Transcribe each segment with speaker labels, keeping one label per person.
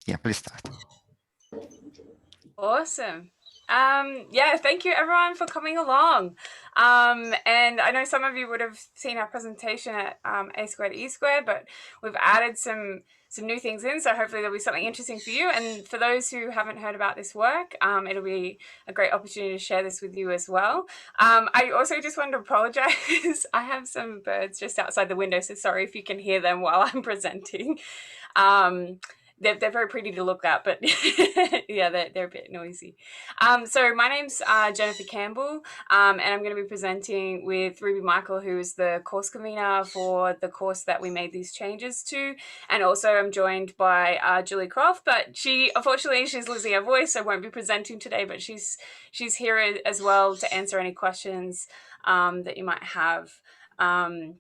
Speaker 1: Yeah, please start.
Speaker 2: Awesome. Yeah, thank you everyone for coming along. And I know some of you would have seen our presentation at A squared E squared, but we've added some new things in, so hopefully there'll be something interesting for you. And for those who haven't heard about this work, it'll be a great opportunity to share this with you as well. I also just wanted to apologize. I have some birds just outside the window, so sorry if you can hear them while I'm presenting. Um, they're very pretty to look at, but yeah, they're a bit noisy. So my name's Jennifer Campbell, and I'm going to be presenting with Ruby Michael, who is the course convener for the course that we made these changes to. And also I'm joined by Julie Crough, but unfortunately, she's losing her voice, so won't be presenting today, but she's here as well to answer any questions that you might have. I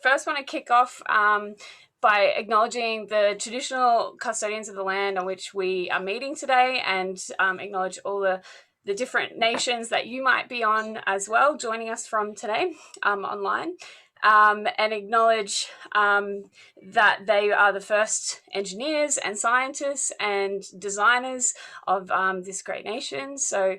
Speaker 2: first want to kick off by acknowledging the traditional custodians of the land on which we are meeting today, and acknowledge all the different nations that you might be on as well, joining us from today online. And acknowledge that they are the first engineers and scientists and designers of this great nation. So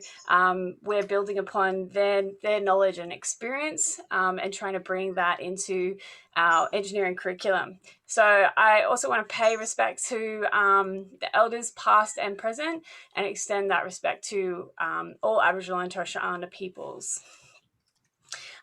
Speaker 2: we're building upon their knowledge and experience, and trying to bring that into our engineering curriculum. So I also want to pay respect to the elders past and present, and extend that respect to all Aboriginal and Torres Strait Islander peoples.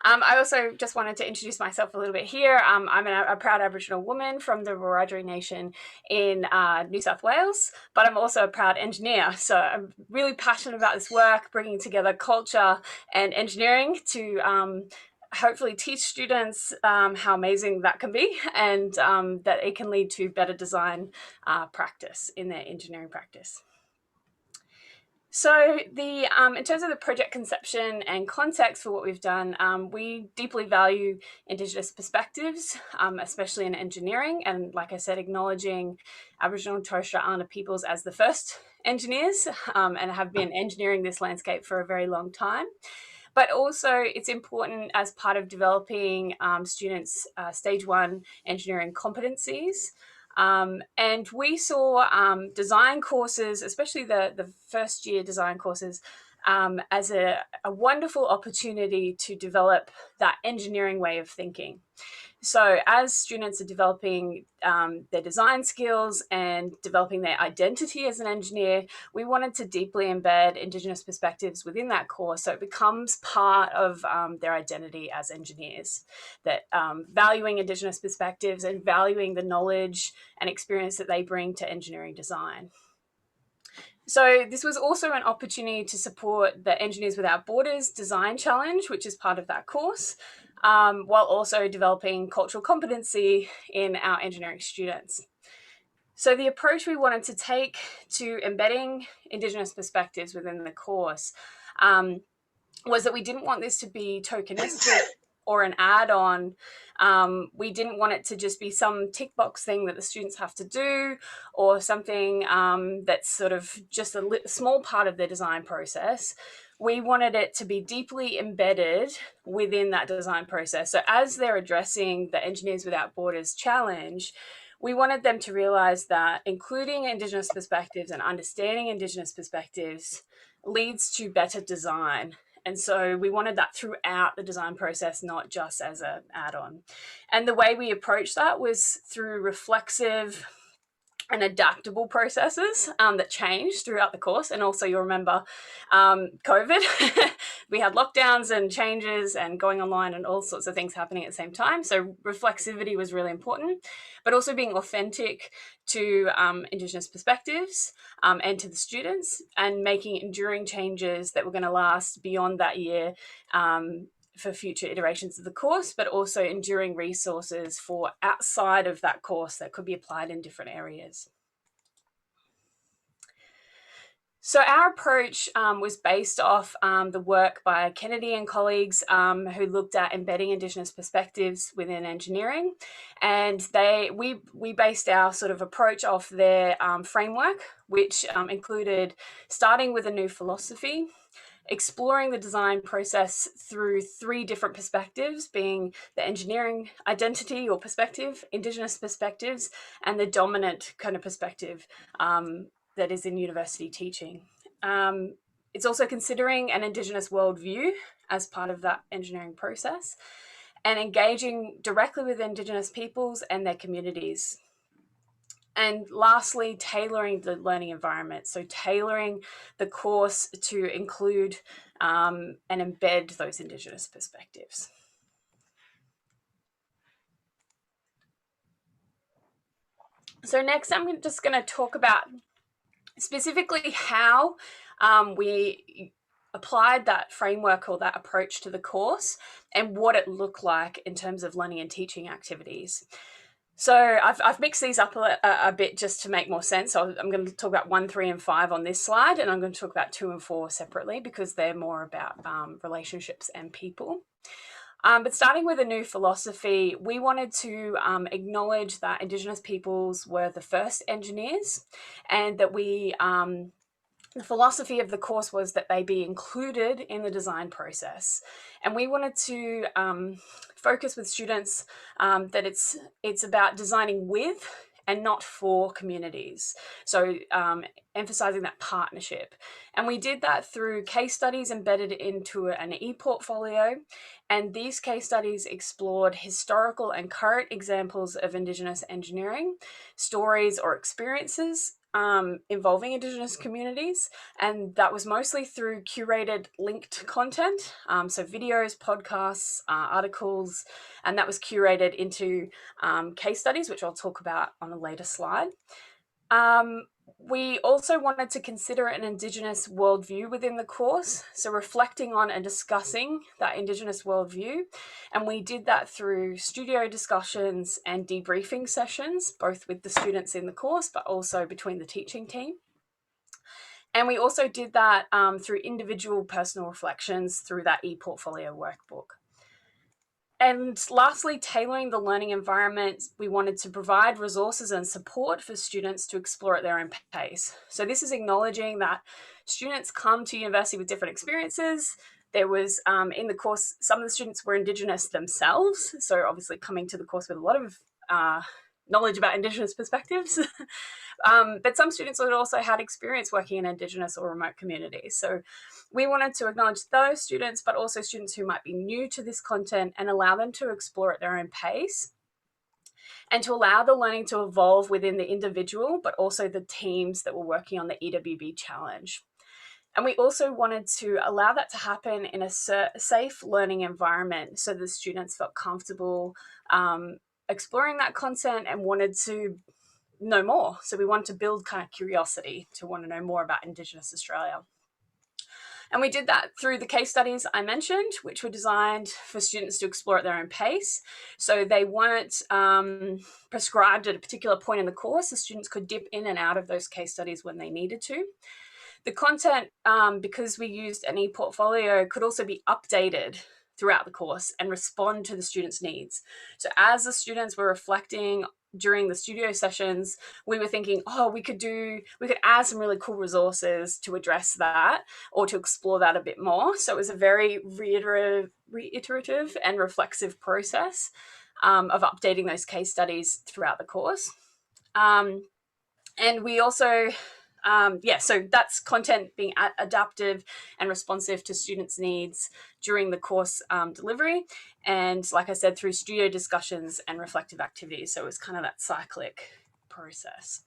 Speaker 2: I also just wanted to introduce myself a little bit here. I'm a proud Aboriginal woman from the Wiradjuri Nation in New South Wales, but I'm also a proud engineer. So I'm really passionate about this work, bringing together culture and engineering to hopefully teach students how amazing that can be, and that it can lead to better design practice in their engineering practice. So in terms of the project conception and context for what we've done, we deeply value Indigenous perspectives, especially in engineering, and like I said, acknowledging Aboriginal and Torres Strait Islander peoples as the first engineers, and have been engineering this landscape for a very long time. But also, it's important as part of developing students' stage one engineering competencies. And we saw design courses, especially the first year design courses, as a wonderful opportunity to develop that engineering way of thinking. So as students are developing their design skills and developing their identity as an engineer, we wanted to deeply embed Indigenous perspectives within that course, so it becomes part of their identity as engineers, that valuing Indigenous perspectives and valuing the knowledge and experience that they bring to engineering design. So this was also an opportunity to support the Engineers Without Borders Design Challenge, which is part of that course, while also developing cultural competency in our engineering students. So the approach we wanted to take to embedding Indigenous perspectives within the course was that we didn't want this to be tokenistic or an add-on. We didn't want it to just be some tick box thing that the students have to do, or something that's sort of just a small part of their design process. We wanted it to be deeply embedded within that design process. So as they're addressing the Engineers Without Borders challenge, we wanted them to realize that including Indigenous perspectives and understanding Indigenous perspectives leads to better design. And so we wanted that throughout the design process, not just as an add-on. And the way we approached that was through reflexive and adaptable processes that changed throughout the course. And also, you'll remember COVID. We had lockdowns and changes and going online and all sorts of things happening at the same time. So reflexivity was really important, but also being authentic to Indigenous perspectives and to the students, and making enduring changes that were going to last beyond that year, for future iterations of the course, but also enduring resources for outside of that course that could be applied in different areas. So our approach was based off the work by Kennedy and colleagues, who looked at embedding Indigenous perspectives within engineering, and we based our sort of approach off their framework, which included starting with a new philosophy, exploring the design process through 3 different perspectives, being the engineering identity or perspective, Indigenous perspectives, and the dominant kind of perspective that is in university teaching. It's also considering an Indigenous worldview as part of that engineering process, and engaging directly with Indigenous peoples and their communities. And lastly, tailoring the learning environment. So tailoring the course to include and embed those Indigenous perspectives. So next, I'm just going to talk about specifically how we applied that framework or that approach to the course and what it looked like in terms of learning and teaching activities. So I've mixed these up a bit just to make more sense. So I'm going to talk about 1, 3, and 5 on this slide, and I'm going to talk about 2 and 4 separately because they're more about relationships and people. But starting with a new philosophy, we wanted to acknowledge that Indigenous peoples were the first engineers, and that the philosophy of the course was that they be included in the design process. And we wanted to focus with students that it's about designing with and not for communities. So emphasizing that partnership. And we did that through case studies embedded into an e-portfolio. And these case studies explored historical and current examples of Indigenous engineering, stories or experiences involving Indigenous communities, and that was mostly through curated linked content, so videos, podcasts, articles, and that was curated into case studies, which I'll talk about on a later slide. We also wanted to consider an Indigenous worldview within the course, so reflecting on and discussing that Indigenous worldview, and we did that through studio discussions and debriefing sessions, both with the students in the course, but also between the teaching team. And we also did that through individual personal reflections through that e-portfolio workbook. And lastly, tailoring the learning environment, we wanted to provide resources and support for students to explore at their own pace. So this is acknowledging that students come to university with different experiences. There was, in the course, some of the students were Indigenous themselves, so obviously coming to the course with a lot of knowledge about Indigenous perspectives. But some students had also had experience working in Indigenous or remote communities. So we wanted to acknowledge those students, but also students who might be new to this content and allow them to explore at their own pace, and to allow the learning to evolve within the individual, but also the teams that were working on the EWB challenge. And we also wanted to allow that to happen in a safe learning environment so the students felt comfortable exploring that content and wanted to know more. So we wanted to build kind of curiosity to want to know more about Indigenous Australia. And we did that through the case studies I mentioned, which were designed for students to explore at their own pace. So they weren't prescribed at a particular point in the course. The students could dip in and out of those case studies when they needed to. The content, because we used an e-portfolio, could also be updated throughout the course and respond to the students' needs. So as the students were reflecting during the studio sessions, we were thinking, we could add some really cool resources to address that or to explore that a bit more. So it was a very reiterative and reflexive process of updating those case studies throughout the course. And we also so that's content being adaptive and responsive to students' needs during the course delivery. And like I said, through studio discussions and reflective activities. So it was kind of that cyclic process.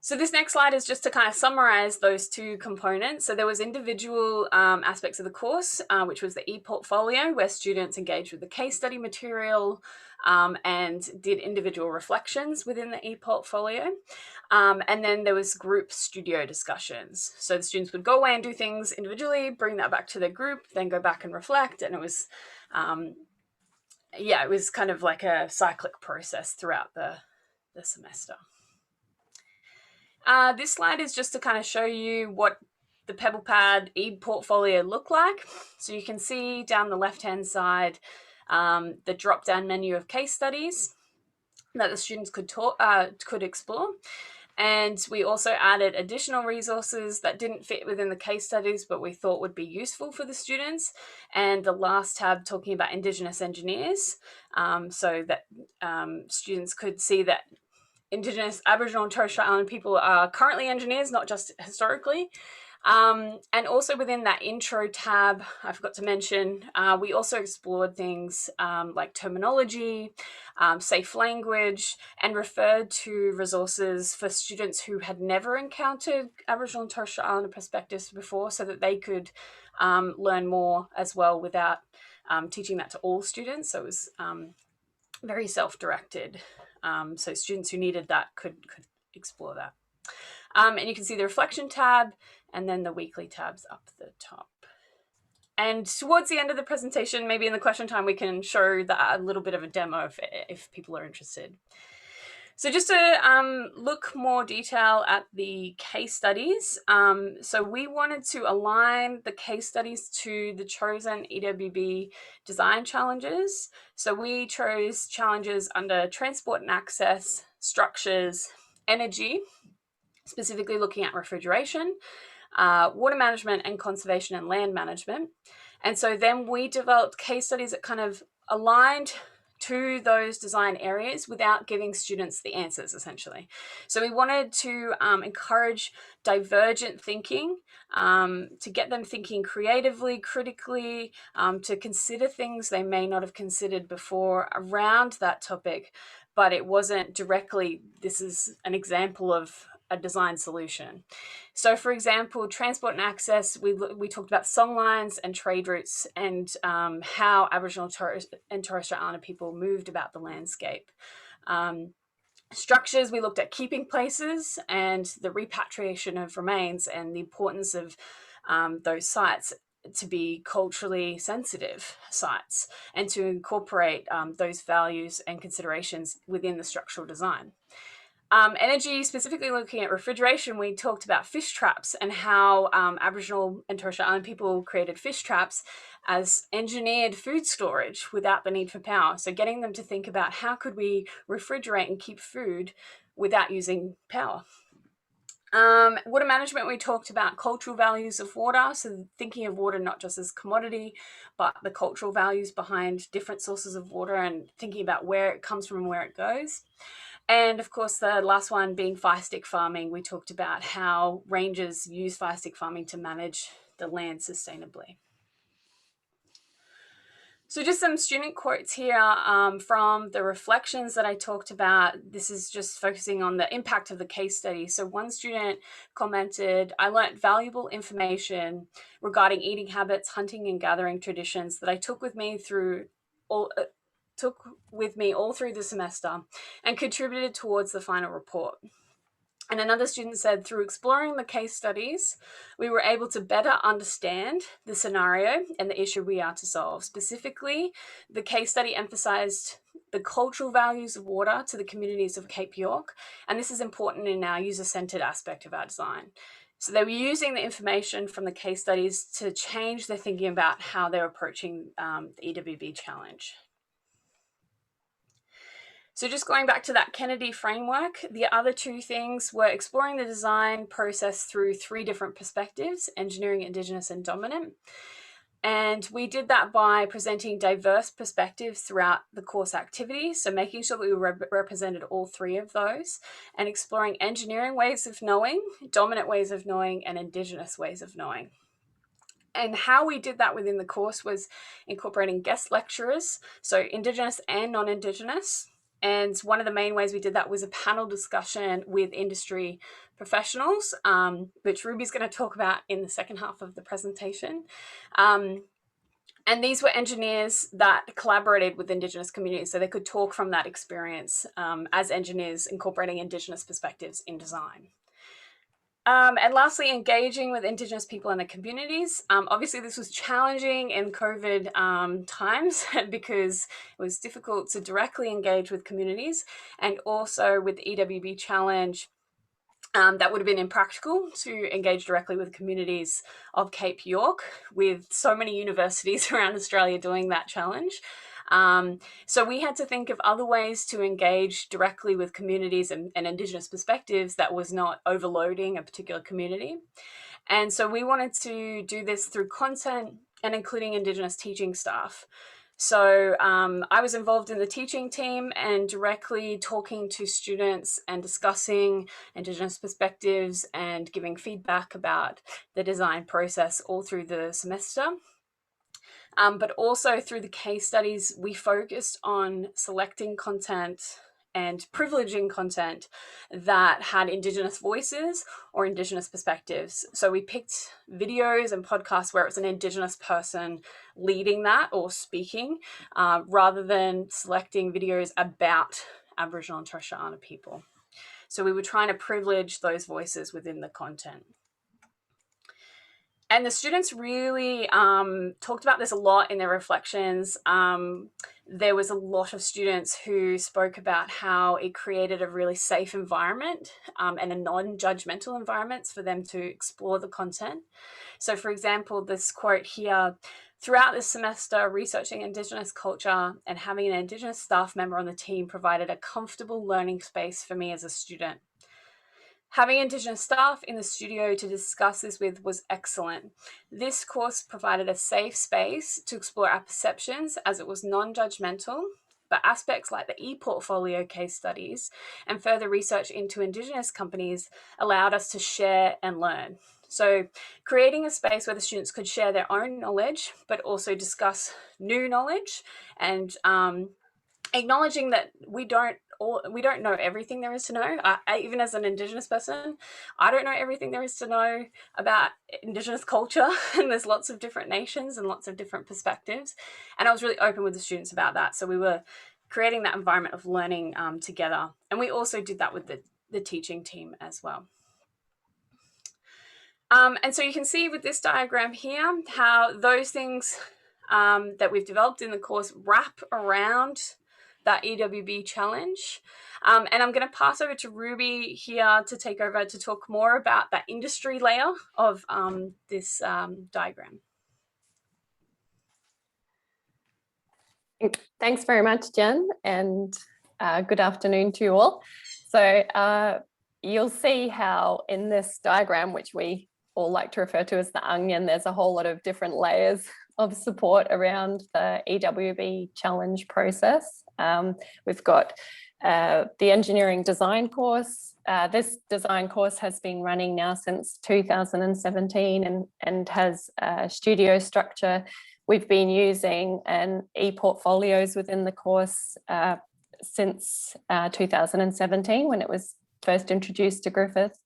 Speaker 2: So this next slide is just to kind of summarize those 2 components. So there was individual aspects of the course, which was the e-portfolio, where students engaged with the case study material and did individual reflections within the e-portfolio. And then there was group studio discussions. So the students would go away and do things individually, bring that back to their group, then go back and reflect. And it was, it was kind of like a cyclic process throughout the semester. This slide is just to kind of show you what the PebblePad e-portfolio looked like. So you can see down the left-hand side the drop-down menu of case studies that the students could explore. And we also added additional resources that didn't fit within the case studies, but we thought would be useful for the students. And the last tab talking about Indigenous engineers, so that students could see that Indigenous, Aboriginal and Torres Strait Islander people are currently engineers, not just historically. And also within that intro tab, I forgot to mention, we also explored things like terminology, safe language, and referred to resources for students who had never encountered Aboriginal and Torres Strait Islander perspectives before, so that they could learn more as well without teaching that to all students. So it was very self-directed. So students who needed that could explore that. And you can see the reflection tab and then the weekly tabs up the top. And towards the end of the presentation, maybe in the question time, we can show that a little bit of a demo if people are interested. So just to look more detail at the case studies, so we wanted to align the case studies to the chosen EWB design challenges. So we chose challenges under transport and access, structures, energy, specifically looking at refrigeration, water management and conservation and land management. And so then we developed case studies that kind of aligned to those design areas without giving students the answers, essentially. So we wanted to encourage divergent thinking, to get them thinking creatively, critically, to consider things they may not have considered before around that topic, but it wasn't directly, this is an example of a design solution. So for example, transport and access, we talked about songlines and trade routes and how Aboriginal and Torres Strait Islander people moved about the landscape. Structures, we looked at keeping places and the repatriation of remains and the importance of those sites to be culturally sensitive sites and to incorporate those values and considerations within the structural design. Energy, specifically looking at refrigeration, we talked about fish traps and how Aboriginal and Torres Strait Islander people created fish traps as engineered food storage without the need for power. So getting them to think about how could we refrigerate and keep food without using power. Water management, we talked about cultural values of water, so thinking of water not just as commodity, but the cultural values behind different sources of water and thinking about where it comes from and where it goes. And of course, the last one being fire stick farming, we talked about how rangers use fire stick farming to manage the land sustainably. So just some student quotes here from the reflections that I talked about. This is just focusing on the impact of the case study. So one student commented, "I learnt valuable information regarding eating habits, hunting and gathering traditions that I took with me all through the semester and contributed towards the final report." And another student said, "Through exploring the case studies, we were able to better understand the scenario and the issue we are to solve. Specifically, the case study emphasized the cultural values of water to the communities of Cape York, and this is important in our user-centered aspect of our design." So they were using the information from the case studies to change their thinking about how they're approaching the EWB challenge. So just going back to that Kennedy framework, the other two things were exploring the design process through 3 different perspectives: engineering, Indigenous, and dominant. And we did that by presenting diverse perspectives throughout the course activity, so making sure that we represented all 3 of those, and exploring engineering ways of knowing, dominant ways of knowing, and Indigenous ways of knowing. And how we did that within the course was incorporating guest lecturers, so Indigenous and non-Indigenous. And one of the main ways we did that was a panel discussion with industry professionals, which Ruby's going to talk about in the second half of the presentation. And these were engineers that collaborated with Indigenous communities, so they could talk from that experience as engineers incorporating Indigenous perspectives in design. And lastly, engaging with Indigenous people and their communities. Obviously, this was challenging in COVID times because it was difficult to directly engage with communities, and also with the EWB challenge, that would have been impractical to engage directly with communities of Cape York, with so many universities around Australia doing that challenge. So we had to think of other ways to engage directly with communities and Indigenous perspectives that was not overloading a particular community. And so we wanted to do this through content and including Indigenous teaching staff. So I was involved in the teaching team and directly talking to students and discussing Indigenous perspectives and giving feedback about the design process all through the semester. But also through the case studies, we focused on selecting content and privileging content that had Indigenous voices or Indigenous perspectives. So we picked videos and podcasts where it was an Indigenous person leading that or speaking, rather than selecting videos about Aboriginal and Torres Strait Islander people. So we were trying to privilege those voices within the content. And the students really talked about this a lot in their reflections. There was a lot of students who spoke about how it created a really safe environment and a non-judgmental environment for them to explore the content. So for example, this quote here, throughout this semester, researching Indigenous culture and having an Indigenous staff member on the team provided a comfortable learning space for me as a student. Having Indigenous staff in the studio to discuss this with was excellent. This course provided a safe space to explore our perceptions as it was non-judgmental, but aspects like the e-portfolio case studies and further research into Indigenous companies allowed us to share and learn. So creating a space where the students could share their own knowledge, but also discuss new knowledge and acknowledging that we don't know everything there is to know. Even as an Indigenous person, I don't know everything there is to know about Indigenous culture, and there's lots of different nations and lots of different perspectives. And I was really open with the students about that. So we were creating that environment of learning together. And we also did that with the teaching team as well. And so you can see with this diagram here how those things that we've developed in the course wrap around that EWB challenge. And I'm going to pass over to Ruby here to take over to talk more about that industry layer of this diagram.
Speaker 1: Thanks very much, Jen, and good afternoon to you all. So you'll see how in this diagram, which we all like to refer to as the onion, there's a whole lot of different layers of support around the EWB challenge process. We've got the engineering design course. This design course has been running now since 2017 and has a studio structure. We've been using an e-portfolios within the course since 2017 when it was first introduced to Griffith.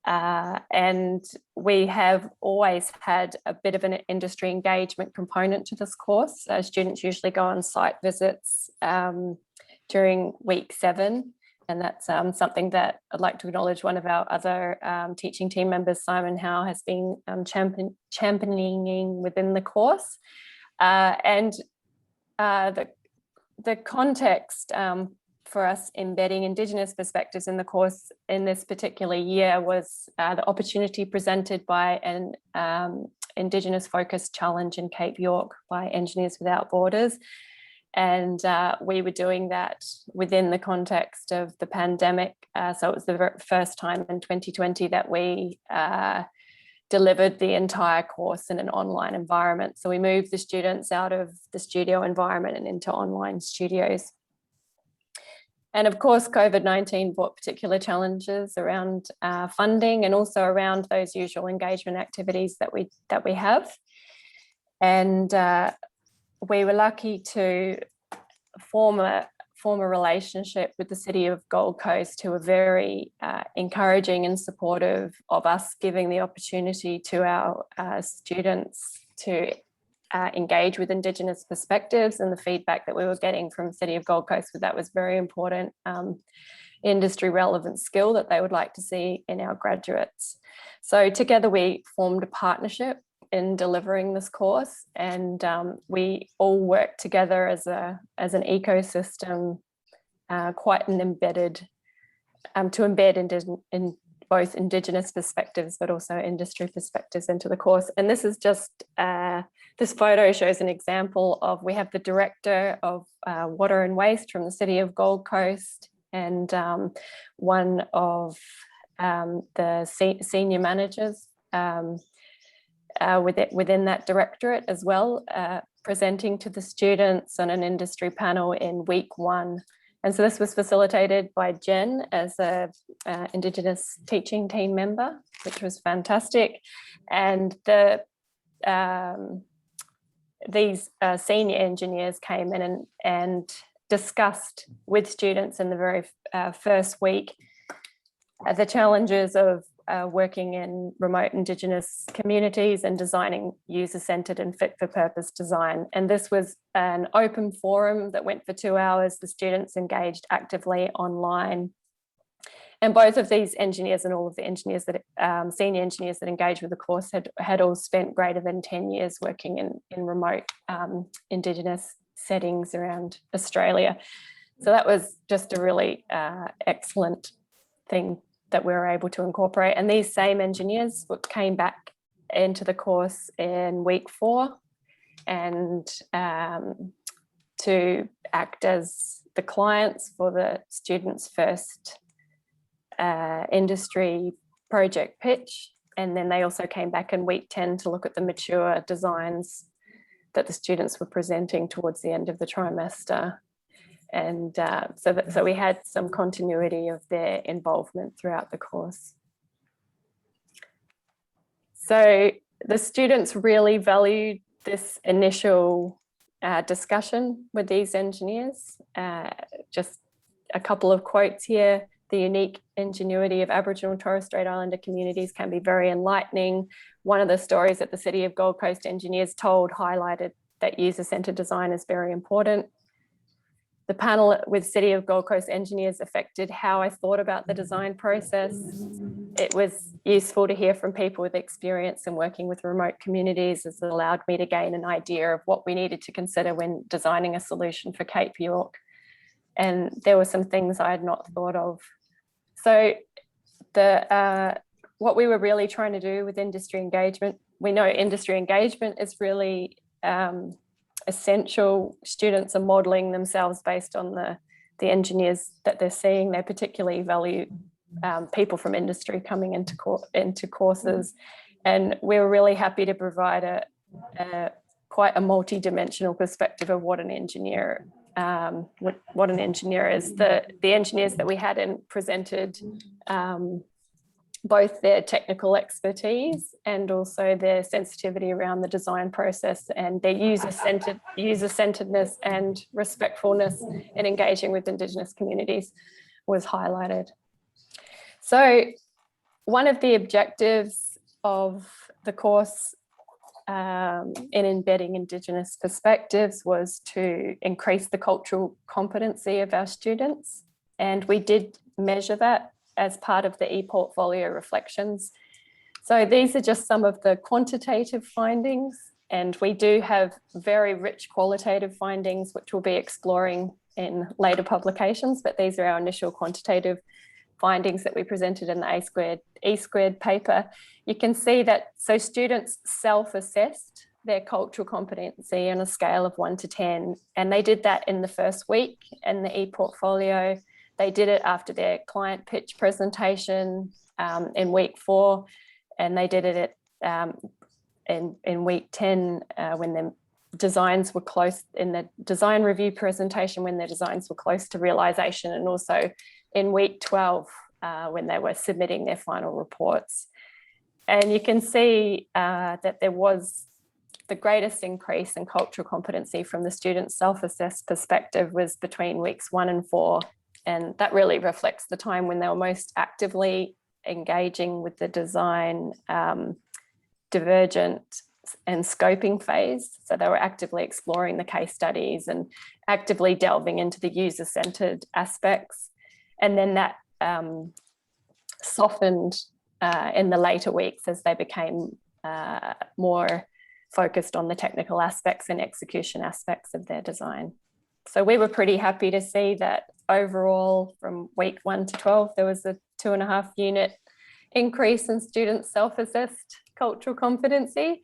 Speaker 1: And we have always had a bit of an industry engagement component to this course. Students usually go on site visits during week 7, and that's something that I'd like to acknowledge one of our other teaching team members, Simon Howe, has been championing within the course. And the context for us embedding Indigenous perspectives in the course in this particular year was the opportunity presented by an Indigenous focused challenge in Cape York by Engineers Without Borders. And we were doing that within the context of the pandemic. So it was the first time in 2020 that we delivered the entire course in an online environment. So we moved the students out of the studio environment and into online studios. And of course, COVID-19 brought particular challenges around funding and also around those usual engagement activities that we have. And we were lucky to form a relationship with the City of Gold Coast, who are very encouraging and supportive of us giving the opportunity to our students to engage with Indigenous perspectives, and the feedback that we were getting from City of Gold Coast, that was very important industry relevant skill that they would like to see in our graduates. So together we formed a partnership in delivering this course, and we all work together as an ecosystem, quite an embedded to embed both Indigenous perspectives, but also industry perspectives into the course. And this is just, this photo shows an example of, we have the Director of Water and Waste from the City of Gold Coast, and one of the senior managers within that directorate as well, presenting to the students on an industry panel in week 1. And so this was facilitated by Jen as a Indigenous teaching team member, which was fantastic. And these senior engineers came in and discussed with students in the very first week the challenges of working in remote Indigenous communities and designing user-centered and fit-for-purpose design. And this was an open forum that went for 2 hours. The students engaged actively online. And both of these engineers and all of the engineers that senior engineers that engaged with the course had all spent greater than 10 years working in remote Indigenous settings around Australia. So that was just a really excellent thing that we were able to incorporate. And these same engineers came back into the course in week 4 and to act as the clients for the students' first industry project pitch. And then they also came back in week 10 to look at the mature designs that the students were presenting towards the end of the trimester. And so we had some continuity of their involvement throughout the course. So the students really valued this initial discussion with these engineers. Just a couple of quotes here. The unique ingenuity of Aboriginal and Torres Strait Islander communities can be very enlightening. One of the stories that the City of Gold Coast engineers told highlighted that user-centered design is very important. The panel with City of Gold Coast engineers affected how I thought about the design process. It was useful to hear from people with experience in working with remote communities, as it allowed me to gain an idea of what we needed to consider when designing a solution for Cape York. And there were some things I had not thought of. So what we were really trying to do with industry engagement, we know industry engagement is really essential. Students are modelling themselves based on the engineers that they're seeing. They particularly value people from industry coming into courses, and we were really happy to provide quite a multi-dimensional perspective of what an engineer is. The engineers that we had in presented both their technical expertise and also their sensitivity around the design process, and their user-centeredness and respectfulness in engaging with Indigenous communities was highlighted. So one of the objectives of the course in embedding Indigenous perspectives was to increase the cultural competency of our students, and we did measure that as part of the e-portfolio reflections. So these are just some of the quantitative findings, and we do have very rich qualitative findings which we'll be exploring in later publications, but these are our initial quantitative findings that we presented in the E-squared paper. You can see that so students self-assessed their cultural competency on a scale of 1 to 10, and they did that in the first week in the e-portfolio. They did it after their client pitch presentation in week 4, and they did it in week 10 when their designs were close, in the design review presentation when their designs were close to realisation, and also in week 12 when they were submitting their final reports. And you can see that there was the greatest increase in cultural competency from the student self-assessed perspective was between weeks 1 and 4. And that really reflects the time when they were most actively engaging with the design divergent and scoping phase. So they were actively exploring the case studies and actively delving into the user-centered aspects. And then that softened in the later weeks as they became more focused on the technical aspects and execution aspects of their design. So we were pretty happy to see that overall from week 1 to 12, there was a 2.5 unit increase in students' self-assessed cultural competency.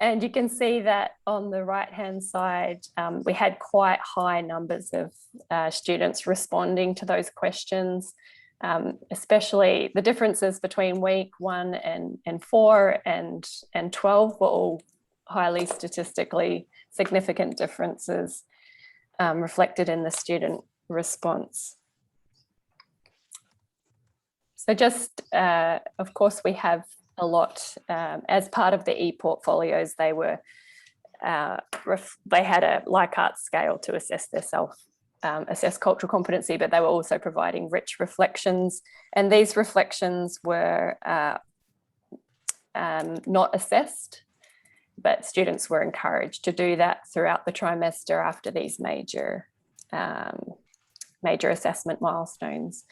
Speaker 1: And you can see that on the right-hand side, we had quite high numbers of students responding to those questions, especially the differences between week 1 and 4 and 12 were all highly statistically significant differences reflected in the student response. So just, of course, we have a lot as part of the e-portfolios. They were they had a Likert scale to assess their assess cultural competency, but they were also providing rich reflections, and these reflections were not assessed, but students were encouraged to do that throughout the trimester after these major assessment milestones.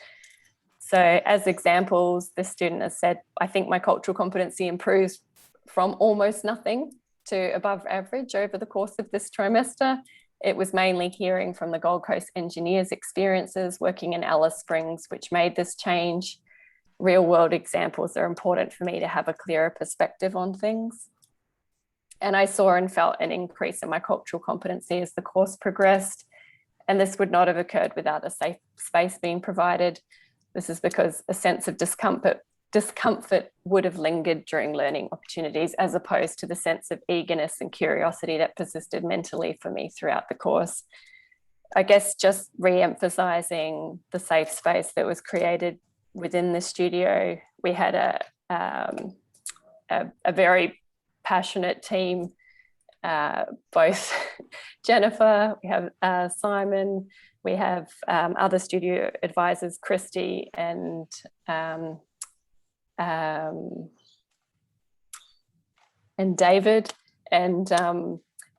Speaker 1: So as examples, the student has said, I think my cultural competency improves from almost nothing to above average over the course of this trimester. It was mainly hearing from the Gold Coast engineers' experiences working in Alice Springs, which made this change. Real world examples are important for me to have a clearer perspective on things. And I saw and felt an increase in my cultural competency as the course progressed. And this would not have occurred without a safe space being provided. This is because a sense of discomfort would have lingered during learning opportunities, as opposed to the sense of eagerness and curiosity that persisted mentally for me throughout the course. I guess just re-emphasizing the safe space that was created within the studio. We had a very passionate team, both Jennifer, we have Simon, we have other studio advisors, Christy and David. And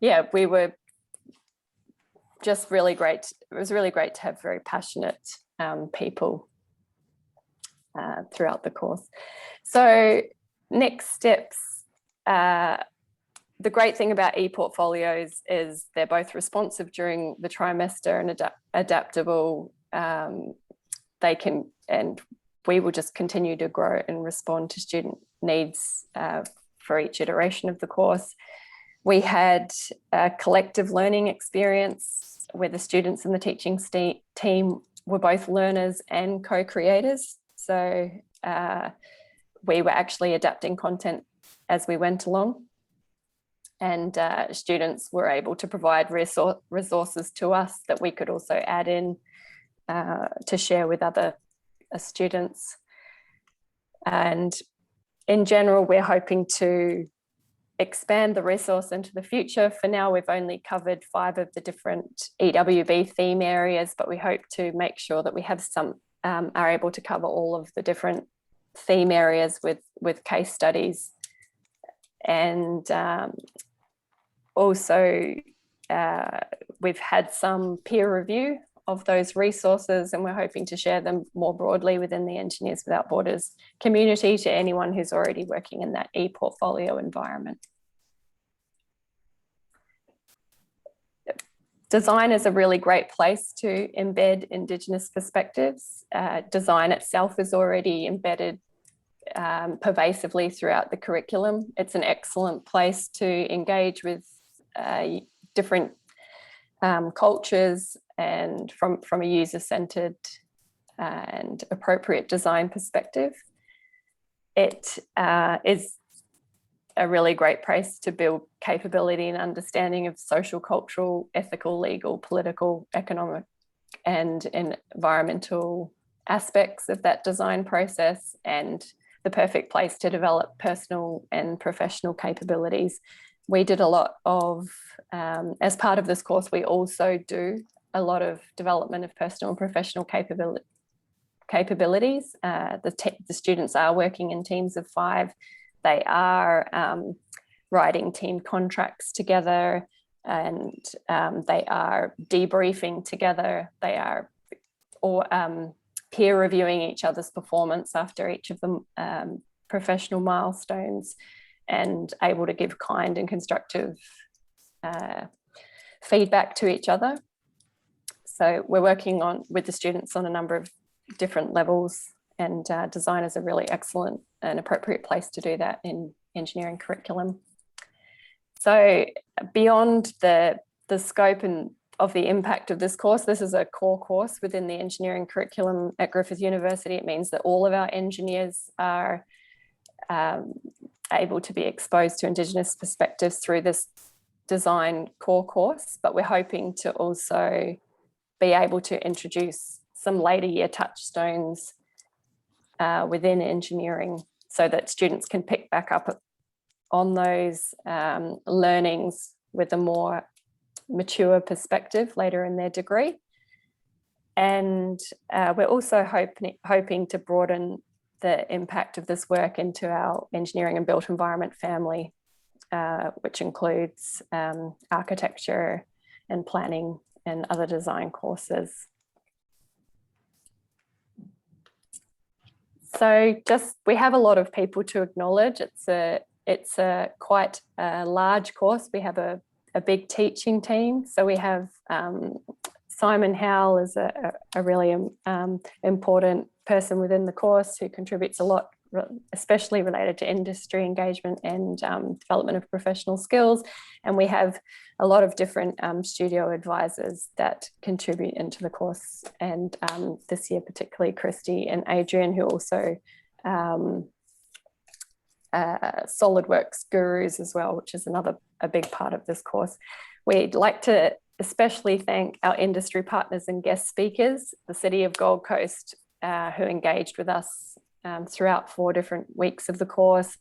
Speaker 1: yeah, we were just really great. It was really great to have very passionate people throughout the course. So next steps, the great thing about e-portfolios is they're both responsive during the trimester and adaptable. They can, and we will just continue to grow and respond to student needs for each iteration of the course. We had a collective learning experience where the students and the teaching team were both learners and co-creators. So we were actually adapting content as we went along. And students were able to provide resources to us that we could also add in to share with other students. And in general, we're hoping to expand the resource into the future. For now, we've only covered 5 of the different EWB theme areas, but we hope to make sure that we have are able to cover all of the different theme areas with case studies. And also, we've had some peer review of those resources, and we're hoping to share them more broadly within the Engineers Without Borders community to anyone who's already working in that e-portfolio environment. Design is a really great place to embed Indigenous perspectives. Design itself is already embedded pervasively throughout the curriculum. It's an excellent place to engage with different cultures and from a user-centered and appropriate design perspective. It is a really great place to build capability and understanding of social, cultural, ethical, legal, political, economic, and environmental aspects of that design process, and the perfect place to develop personal and professional capabilities. We did a lot of, as part of this course, we also do a lot of development of personal and professional capabilities. The students are working in teams of 5. They are writing team contracts together, and they are debriefing together. They are peer reviewing each other's performance after each of the professional milestones, and able to give kind and constructive feedback to each other. So we're working with the students on a number of different levels And design is a really excellent and appropriate place to do that in engineering curriculum. So beyond the scope of the impact of this course, this is a core course within the engineering curriculum at Griffith University. It means that all of our engineers are able to be exposed to Indigenous perspectives through this design core course, but we're hoping to also be able to introduce some later year touchstones within engineering so that students can pick back up on those learnings with a more mature perspective later in their degree. And we're also hoping to broaden the impact of this work into our engineering and built environment family, which includes architecture and planning and other design courses. So we have a lot of people to acknowledge. It's a quite a large course. We have a big teaching team. So we have Simon Howell is a really important person within the course who contributes a lot, especially related to industry engagement and development of professional skills. And we have a lot of different studio advisors that contribute into the course. And this year, particularly Christy and Adrian, who also SolidWorks gurus as well, which is a big part of this course. We'd like to especially thank our industry partners and guest speakers, the City of Gold Coast, who engaged with us throughout 4 different weeks of the course,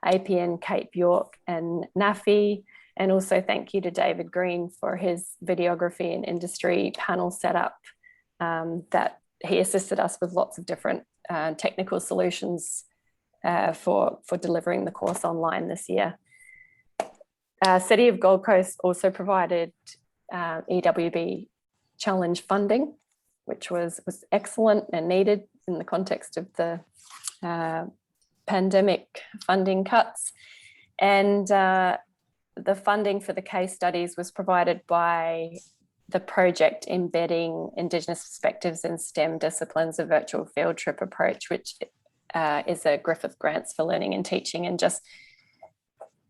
Speaker 1: APN, Cape York and NAFI. And also thank you to David Green for his videography and industry panel setup that he assisted us with lots of different technical solutions for delivering the course online this year. City of Gold Coast also provided EWB Challenge funding, which was excellent and needed in the context of the pandemic funding cuts. And the funding for the case studies was provided by the project Embedding Indigenous Perspectives in STEM Disciplines, a virtual field trip approach, which is a Griffith Grants for Learning and Teaching. And just,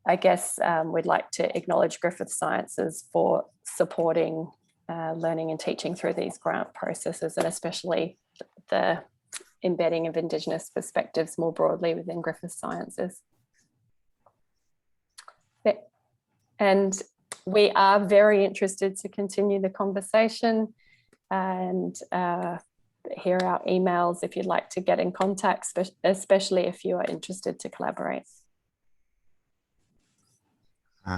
Speaker 1: I guess, we'd like to acknowledge Griffith Sciences for supporting learning and teaching through these grant processes, and especially the embedding of Indigenous perspectives more broadly within Griffith Sciences. And we are very interested to continue the conversation, and here are our emails if you'd like to get in contact, especially if you are interested to collaborate.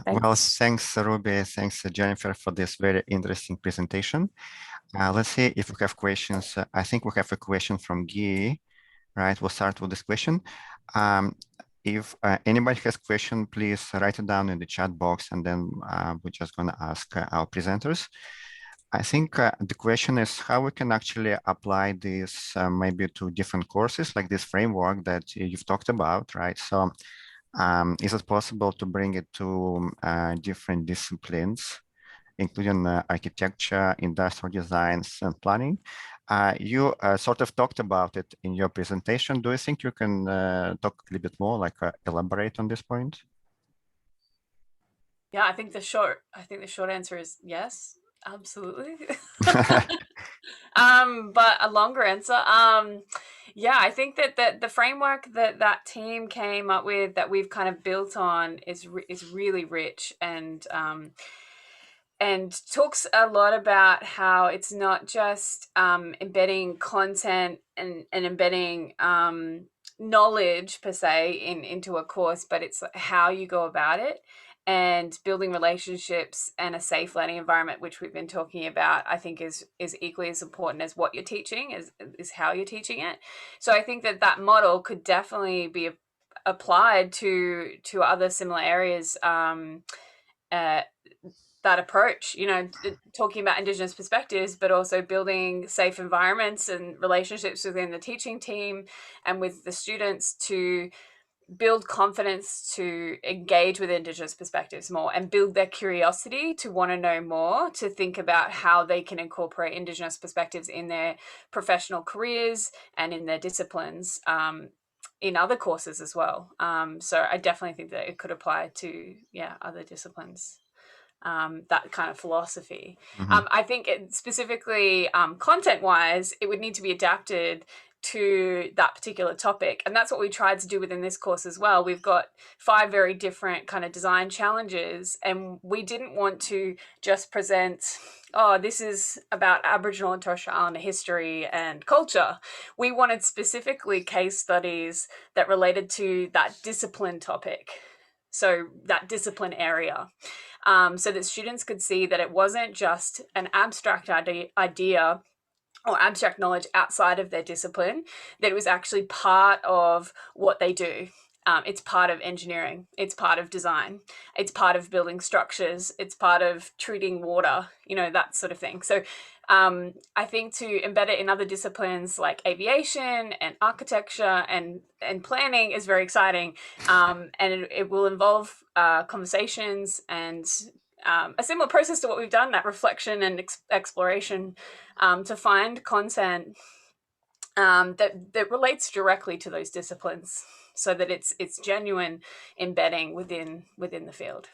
Speaker 3: Well, thanks, Ruby. Thanks, Jennifer, for this very interesting presentation. Let's see if we have questions. I think we have a question from Guy, right? We'll start with this question. If anybody has a question, please write it down in the chat box, and then we're just going to ask our presenters. I think the question is how we can actually apply this maybe to different courses, like this framework that you've talked about, right? So is it possible to bring it to different disciplines, including architecture, industrial designs, and planning? You sort of talked about it in your presentation. Do you think you can talk a little bit more, like elaborate on this point?
Speaker 2: Yeah, I think the short answer is yes, absolutely. But a longer answer, yeah, I think that the framework that team came up with, that we've kind of built on, is really rich and talks a lot about how it's not just embedding content and embedding knowledge per se into a course, but it's how you go about it, and building relationships and a safe learning environment, which we've been talking about, I think is equally as important as what you're teaching, is how you're teaching it. So I think that model could definitely be applied to other similar areas. That approach, you know, talking about Indigenous perspectives, but also building safe environments and relationships within the teaching team and with the students to build confidence to engage with Indigenous perspectives more and build their curiosity to want to know more, to think about how they can incorporate Indigenous perspectives in their professional careers and in their disciplines, in other courses as well. So I definitely think that it could apply to, other disciplines. That kind of philosophy. I think specifically content-wise, it would need to be adapted to that particular topic. And that's what we tried to do within this course as well. We've got 5 very different kind of design challenges, and we didn't want to just present, this is about Aboriginal and Torres Strait Islander history and culture. We wanted specifically case studies that related to that discipline topic. So that discipline area. So that students could see that it wasn't just an abstract idea or abstract knowledge outside of their discipline, that it was actually part of what they do. It's part of engineering, it's part of design, it's part of building structures, it's part of treating water, that sort of thing. So I think to embed it in other disciplines like aviation and architecture and planning is very exciting. And it will involve conversations and a similar process to what we've done, that reflection and exploration, to find content that relates directly to those disciplines, so that it's genuine embedding within the field.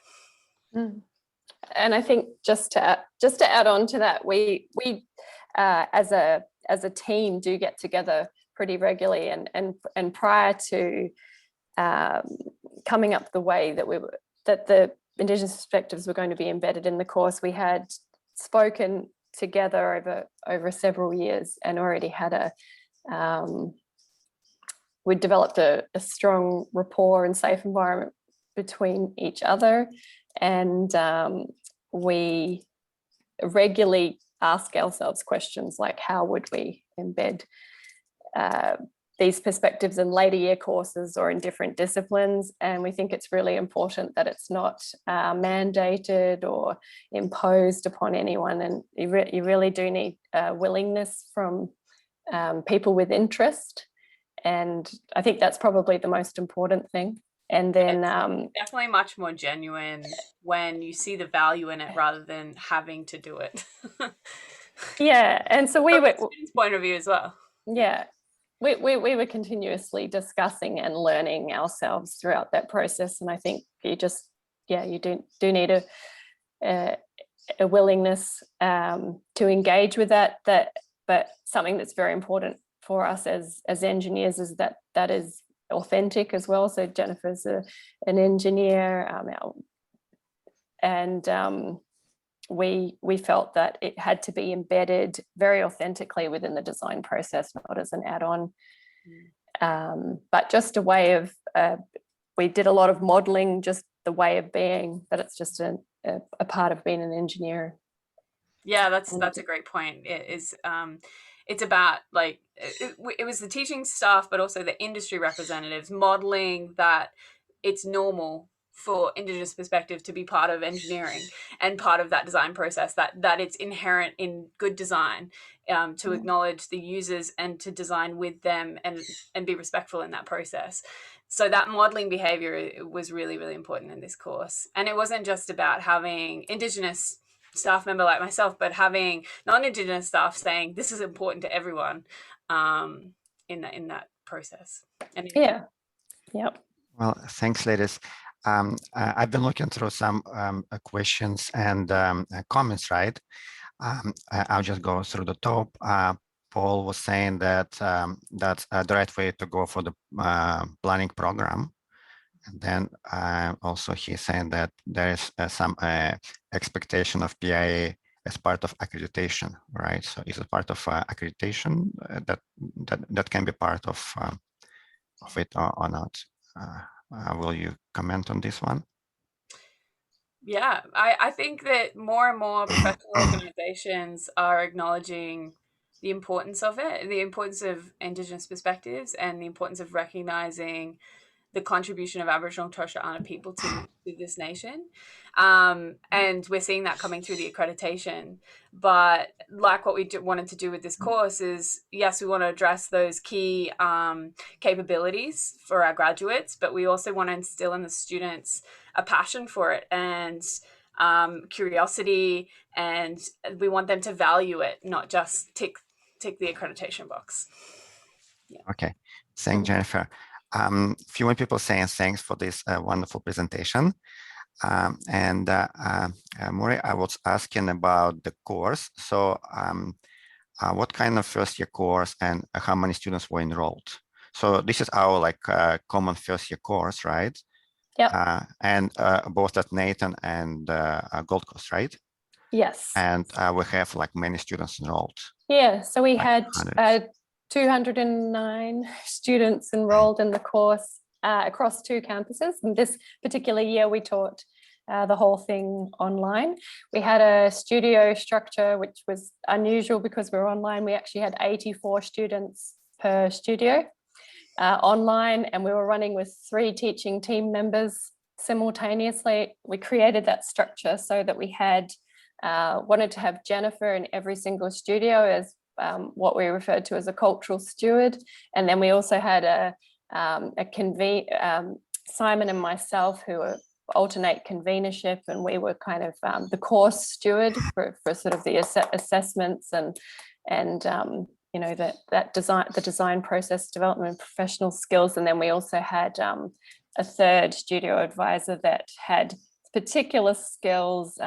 Speaker 1: And I think just to add on to that, we as a team do get together pretty regularly, and prior to coming up the way that the Indigenous perspectives were going to be embedded in the course, we had spoken together over several years and already had we developed a strong rapport and safe environment between each other, and we regularly ask ourselves questions like, how would we embed these perspectives in later year courses or in different disciplines? And we think it's really important that it's not mandated or imposed upon anyone, and you really do need willingness from people with interest, and I think that's probably the most important thing. And then
Speaker 2: definitely much more genuine when you see the value in it rather than having to do it.
Speaker 1: Yeah, and so we were
Speaker 2: students' point of view as well.
Speaker 1: Yeah, we were continuously discussing and learning ourselves throughout that process, and I think you do need a willingness to engage with that. But something that's very important for us as engineers is that is authentic as well. So Jennifer's an engineer, and we felt that it had to be embedded very authentically within the design process, not as an add-on, but just a way of, we did a lot of modeling, just the way of being, that it's just a part of being an engineer.
Speaker 2: Yeah, that's a great point. It's about, like, it was the teaching staff, but also the industry representatives modeling that it's normal for Indigenous perspective to be part of engineering and part of that design process, that it's inherent in good design, to acknowledge the users and to design with them and be respectful in that process. So that modeling behavior was really, really important in this course. And it wasn't just about having Indigenous staff member like myself, but having non-Indigenous staff saying this is important to everyone in that process.
Speaker 3: Well, thanks, ladies. I've been looking through some questions and comments, right? I'll just go through the top. Paul was saying that that's the right way to go for the planning program. And then also he's saying that there is some expectation of PIA as part of accreditation, right? So is it part of accreditation that can be part of it or not? Will you comment on this one?
Speaker 2: Yeah, I think that more and more professional organizations are acknowledging the importance of it, the importance of Indigenous perspectives, and the importance of recognizing the contribution of Aboriginal and Torres Strait Islander people to this nation. And we're seeing that coming through the accreditation. But like what we wanted to do with this course is, yes, we want to address those key capabilities for our graduates, but we also want to instill in the students a passion for it and curiosity, and we want them to value it, not just tick the accreditation box. Yeah.
Speaker 3: Okay, thanks, Jennifer. Few more people saying thanks for this wonderful presentation. Maury, I was asking about the course. So what kind of first year course and how many students were enrolled? So this is our like common first year course, right?
Speaker 1: Yeah.
Speaker 3: And both at Nathan and Gold Coast, right?
Speaker 1: Yes.
Speaker 3: And we have like many students enrolled.
Speaker 1: Yeah, so we
Speaker 3: like
Speaker 1: had 209 students enrolled in the course across 2 campuses. And this particular year, we taught the whole thing online. We had a studio structure, which was unusual because we were online. We actually had 84 students per studio online, and we were running with 3 teaching team members simultaneously. We created that structure so that we had wanted to have Jennifer in every single studio as what we referred to as a cultural steward. And then we also had Simon and myself who were alternate convenership, and we were kind of the course steward for sort of the assessments and you know, the design process development and professional skills. And then we also had a third studio advisor that had particular skills,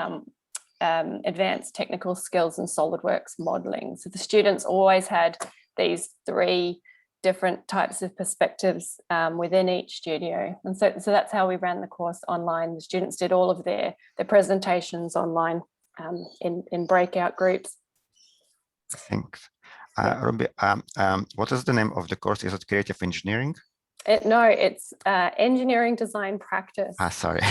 Speaker 1: advanced technical skills and SolidWorks modeling. So the students always had these 3 different types of perspectives within each studio. And so that's how we ran the course online. The students did all of their presentations online in breakout groups.
Speaker 3: Thanks. Ruby, what is the name of the course? Is it creative engineering?
Speaker 1: No, it's engineering design practice.
Speaker 3: Sorry,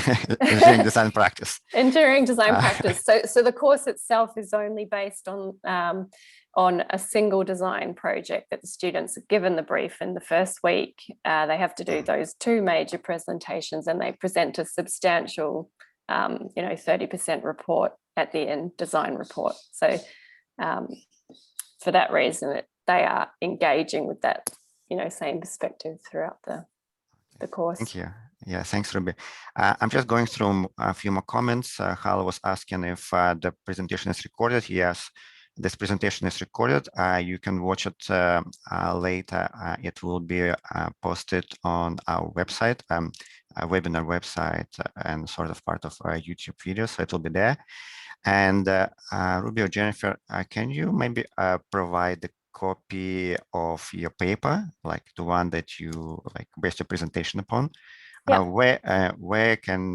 Speaker 3: engineering design practice.
Speaker 1: Engineering design practice. So the course itself is only based on a single design project that the students are given the brief in the first week. They have to do those 2 major presentations, and they present a substantial, 30% report at the end, design report. So for that reason, they are engaging with that, same perspective throughout the course.
Speaker 3: Thank you. Yeah, thanks, Ruby. I'm just going through a few more comments. Hala was asking if the presentation is recorded. Yes, this presentation is recorded. You can watch it later. It will be posted on our website, webinar website, and sort of part of our YouTube video, so it will be there. And Ruby or Jennifer, can you maybe provide the copy of your paper, like the one that you based your presentation upon? Yeah. Where can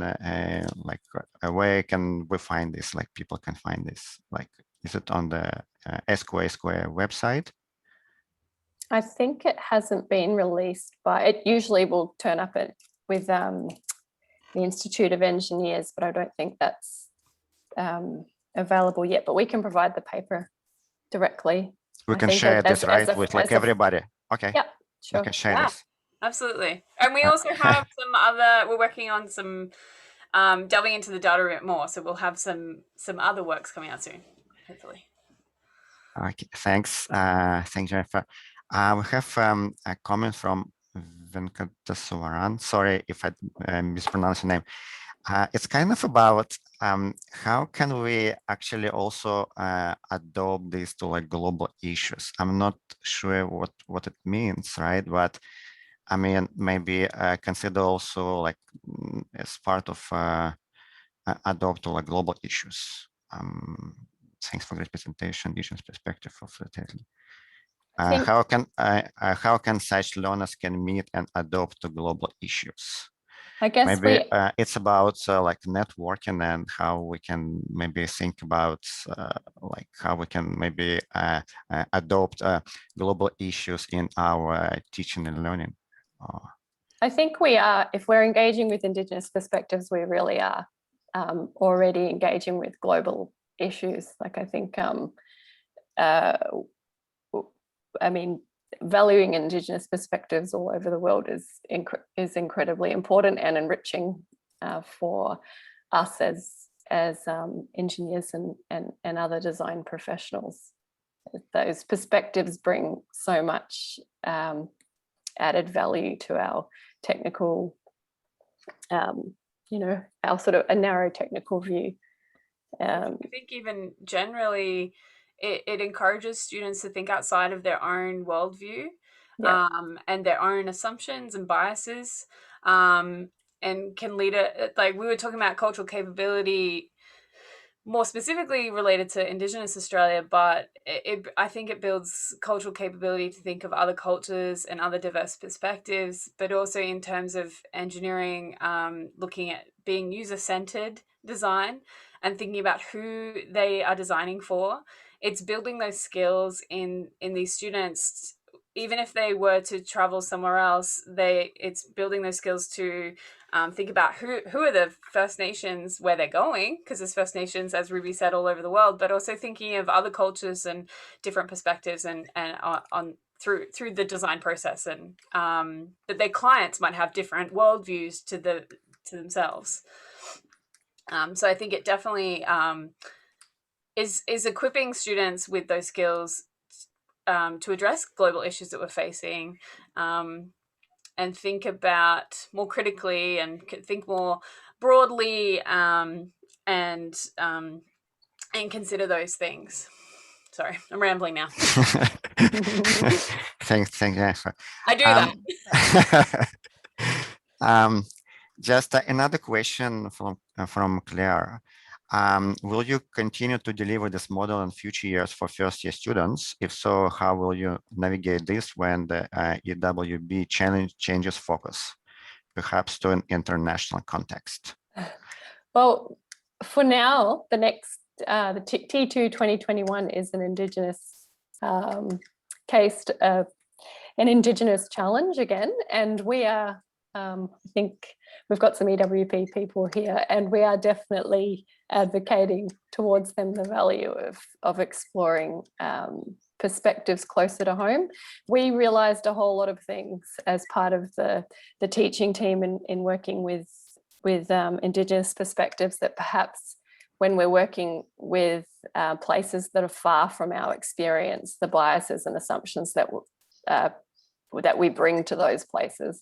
Speaker 3: we find this? Like people can find this. Like, is it on the SQA Square website?
Speaker 1: I think it hasn't been released, but it usually will turn up with the Institute of Engineers, but I don't think that's available yet. But we can provide the paper directly.
Speaker 3: We can share this, right, with everybody. Okay.
Speaker 1: Yeah, sure.
Speaker 3: We can share this.
Speaker 2: Absolutely. And we also have we're working on some delving into the data a bit more. So we'll have some other works coming out soon, hopefully.
Speaker 3: Okay, thanks. Thanks, Jennifer. We have a comment from Venkateswaran. Sorry if I mispronounced the name. It's kind of about how can we actually also adopt this to global issues. I'm not sure what it means, right? But I mean, maybe consider also as part of adopt to global issues. Thanks for this presentation, Indigenous Perspective of the how can such learners can meet and adopt to global issues?
Speaker 1: I guess
Speaker 3: maybe it's about networking and how we can maybe think about how we can maybe adopt global issues in our teaching and learning.
Speaker 1: I think we are, if we're engaging with Indigenous perspectives, we really are already engaging with global issues. Like I think, I mean, valuing Indigenous perspectives all over the world is incredibly important and enriching for us as engineers and other design professionals. Those perspectives bring so much added value to our technical, our sort of a narrow technical view.
Speaker 2: I think even generally, it encourages students to think outside of their own worldview, and their own assumptions and biases, and can lead like we were talking about cultural capability more specifically related to Indigenous Australia, but I think it builds cultural capability to think of other cultures and other diverse perspectives, but also in terms of engineering, looking at being user-centered design and thinking about who they are designing for. It's building those skills in these students. Even if they were to travel somewhere else, it's building those skills to think about who are the First Nations where they're going, because there's First Nations, as Ruby said, all over the world, but also thinking of other cultures and different perspectives and on through the design process, and that their clients might have different worldviews to themselves. So I think it definitely is equipping students with those skills to address global issues that we're facing, and think about more critically and think more broadly, and consider those things. Sorry, I'm rambling now.
Speaker 3: Thanks, Jennifer.
Speaker 2: I do that.
Speaker 3: Just another question from Claire. Will you continue to deliver this model in future years for first-year students? If so, how will you navigate this when the EWB changes focus, perhaps to an international context?
Speaker 1: Well, for now, the next the T2 2021 is an Indigenous case, an Indigenous challenge again, and we are. I think we've got some EWP people here, and we are definitely advocating towards them the value of exploring perspectives closer to home. We realised a whole lot of things as part of the teaching team in working with Indigenous perspectives, that perhaps when we're working with places that are far from our experience, the biases and assumptions that we bring to those places.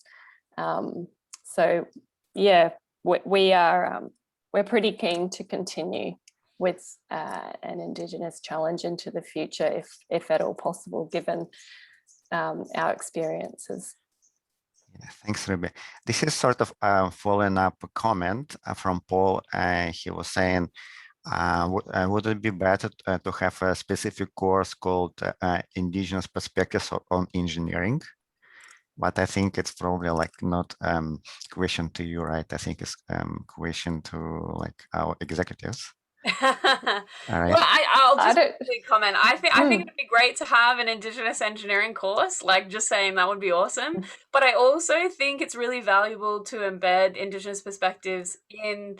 Speaker 1: So yeah, we're pretty keen to continue with an Indigenous challenge into the future, if at all possible, given our experiences.
Speaker 3: Yeah, thanks, Ruby. This is sort of following up a comment from Paul. He was saying, would it be better to have a specific course called Indigenous Perspectives on Engineering? But I think it's probably like not question to you, right? I think it's question to like our executives.
Speaker 2: All right. Well, I'll just comment. I think it'd be great to have an Indigenous engineering course, like just saying that would be awesome. But I also think it's really valuable to embed Indigenous perspectives in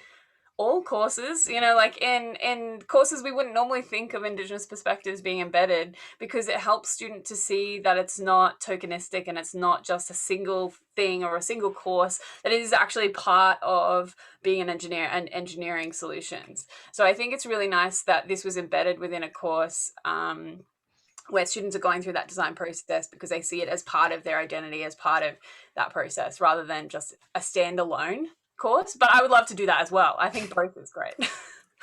Speaker 2: all courses, like in courses we wouldn't normally think of Indigenous perspectives being embedded, because it helps students to see that it's not tokenistic and it's not just a single thing or a single course, that it is actually part of being an engineer and engineering solutions. So I think it's really nice that this was embedded within a course where students are going through that design process, because they see it as part of their identity, as part of that process, rather than just a standalone course. But I would love to do that as well. I think both is great.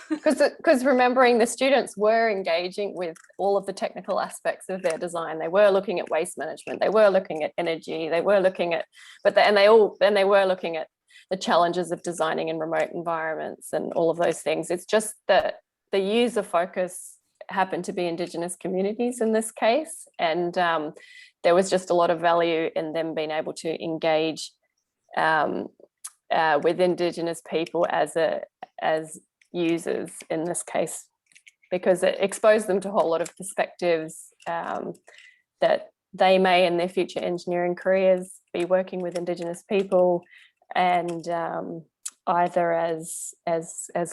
Speaker 1: Because remembering the students were engaging with all of the technical aspects of their design. They were looking at waste management, they were looking at energy, they were looking at, they were looking at the challenges of designing in remote environments and all of those things. It's just that the user focus happened to be Indigenous communities in this case, and there was just a lot of value in them being able to engage with Indigenous people as users in this case, because it exposed them to a whole lot of perspectives that they may in their future engineering careers be working with Indigenous people, and either as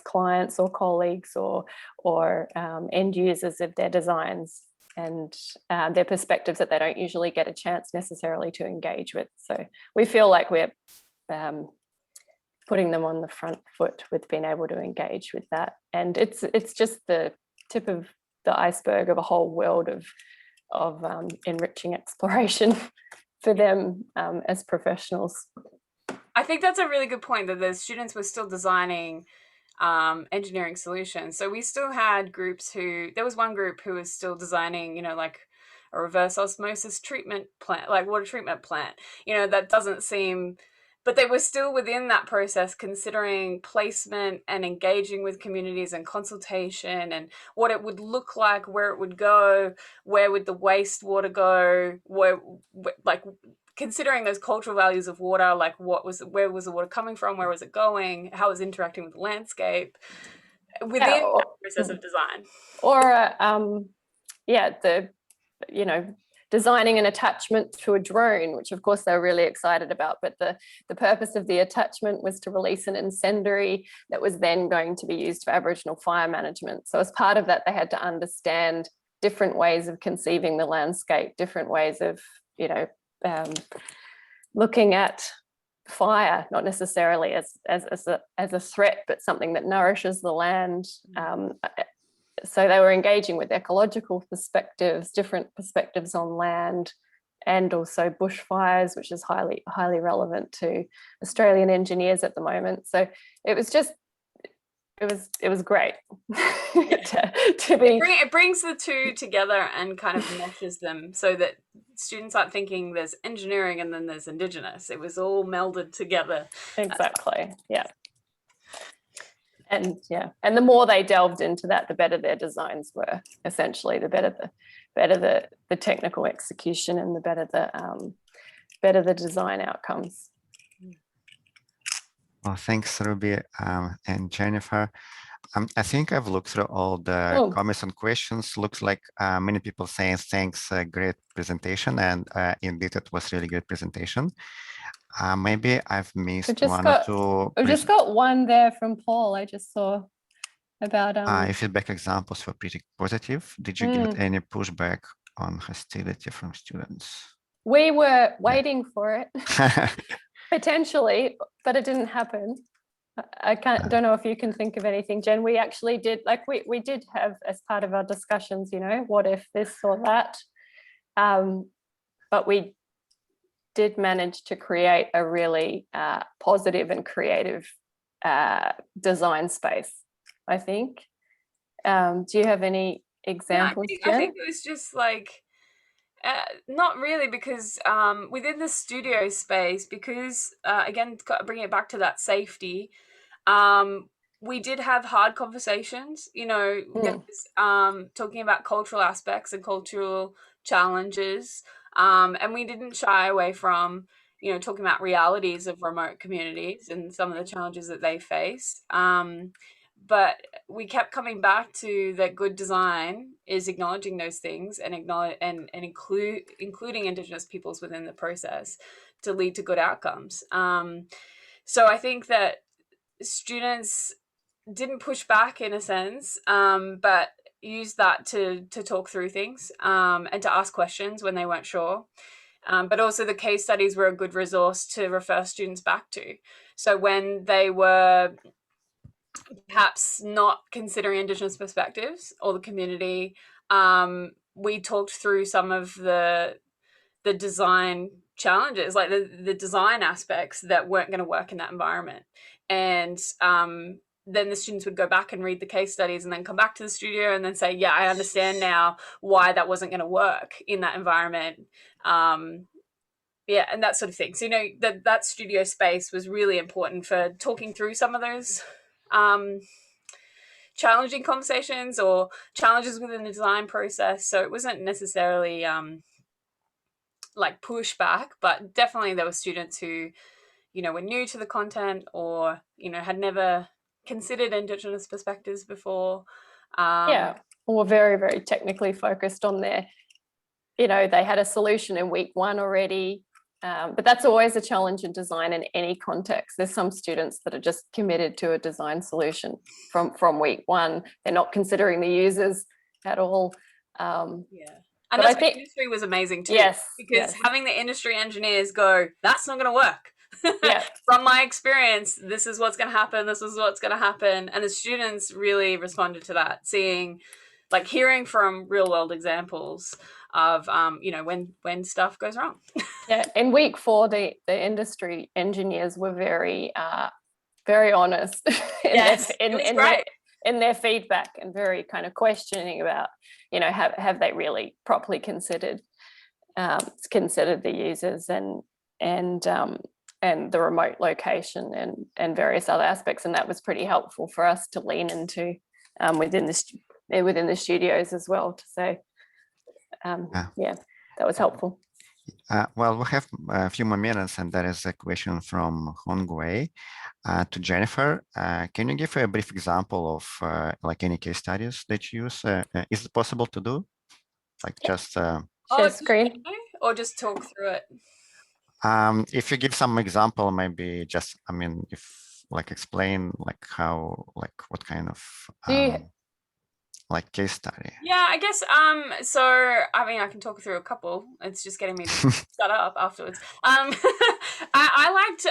Speaker 1: clients or colleagues or end users of their designs. their perspectives that they don't usually get a chance necessarily to engage with. So we feel like we're putting them on the front foot with being able to engage with that. And it's just the tip of the iceberg of a whole world of enriching exploration for them as professionals.
Speaker 2: I think that's a really good point, that the students were still designing engineering solutions. So we still had groups there was one group who was still designing, like a reverse osmosis treatment plant, like water treatment plant. That doesn't seem, but they were still within that process, considering placement and engaging with communities and consultation and what it would look like, where it would go, where would the wastewater go, where like considering those cultural values of water, like where was the water coming from, where was it going, how it was interacting with the landscape within the process of design.
Speaker 1: Or designing an attachment to a drone, which of course they're really excited about, but the purpose of the attachment was to release an incendiary that was then going to be used for Aboriginal fire management. So as part of that, they had to understand different ways of conceiving the landscape, different ways of looking at fire, not necessarily as a threat, but something that nourishes the land. So they were engaging with ecological perspectives, different perspectives on land, and also bushfires, which is highly relevant to Australian engineers at the moment. So it was great to be.
Speaker 2: It brings the two together and kind of meshes them so that students aren't thinking there's engineering and then there's Indigenous. It was all melded together.
Speaker 1: Exactly. Yeah. And the more they delved into that, the better their designs were. Essentially, the better the technical execution, and the better the design outcomes.
Speaker 3: Well, thanks, Ruby and Jennifer. I think I've looked through all the comments and questions. Looks like many people saying thanks, great presentation, and indeed it was really great presentation. Maybe I've missed one or two.
Speaker 1: We've just got one there from Paul. I just saw about
Speaker 3: feedback examples were pretty positive. Did you get any pushback on hostility from students?
Speaker 1: We were waiting for it potentially, but it didn't happen. I don't know if you can think of anything, Jen. We actually did, we did have, as part of our discussions, what if this or that, but we did manage to create a really positive and creative design space, I think. Do you have any examples, Jen?
Speaker 2: I think it was just not really, because within the studio space, because again, bringing it back to that safety, we did have hard conversations, talking about cultural aspects and cultural challenges. And we didn't shy away from, talking about realities of remote communities and some of the challenges that they face. But we kept coming back to that good design is acknowledging those things and including Indigenous peoples within the process to lead to good outcomes. So I think that students didn't push back in a sense, but used that to talk through things and to ask questions when they weren't sure. But also the case studies were a good resource to refer students back to. So when they were perhaps not considering Indigenous perspectives or the community, we talked through some of the design challenges, like the design aspects that weren't going to work in that environment. And then the students would go back and read the case studies and then come back to the studio and then say, yeah, I understand now why that wasn't going to work in that environment. And that sort of thing. So, that studio space was really important for talking through some of those challenging conversations or challenges within the design process. So it wasn't necessarily pushback, but definitely there were students who, were new to the content or, had never considered Indigenous perspectives before.
Speaker 1: Or very, very technically focused on their, they had a solution in week one already. But that's always a challenge in design in any context. There's some students that are just committed to a design solution from week one. They're not considering the users at all.
Speaker 2: Yeah. And
Speaker 1: But I
Speaker 2: that's why
Speaker 1: think,
Speaker 2: industry was amazing too.
Speaker 1: yes,
Speaker 2: Because
Speaker 1: yes.
Speaker 2: having the industry engineers go, that's not going to work.
Speaker 1: Yeah.
Speaker 2: From my experience, this is what's going to happen. This is what's going to happen. And the students really responded to that, seeing, like, hearing from real world examples of, you know, when stuff goes wrong.
Speaker 1: Yeah. In week 4, the industry engineers were very honest
Speaker 2: Yes, it was great.
Speaker 1: in their feedback, and very kind of questioning about, you know, have they really properly considered the users and the remote location and various other aspects, and that was pretty helpful for us to lean into within the studios as well, to say yeah, that was helpful.
Speaker 3: Well, we have a few more minutes, and there is a question from Hongwei to Jennifer. Can you give a brief example of like any case studies that you use? Is it possible to do? Like just
Speaker 1: share screen,
Speaker 2: or just talk through it?
Speaker 3: If you give some example, maybe just, I mean, if like explain like how, like what kind of like case study.
Speaker 2: Yeah, I guess so I mean, I can talk through a couple. It's just getting me to shut up afterwards. I liked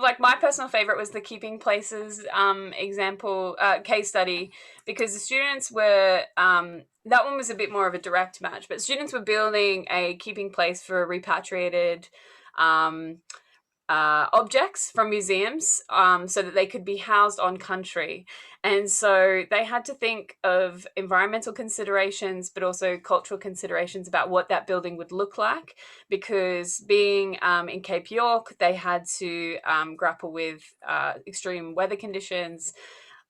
Speaker 2: like, my personal favorite was the keeping places example case study, because the students were that one was a bit more of a direct match, but students were building a keeping place for repatriated objects from museums so that they could be housed on country. And so they had to think of environmental considerations, but also cultural considerations about what that building would look like, because being in Cape York, they had to grapple with extreme weather conditions.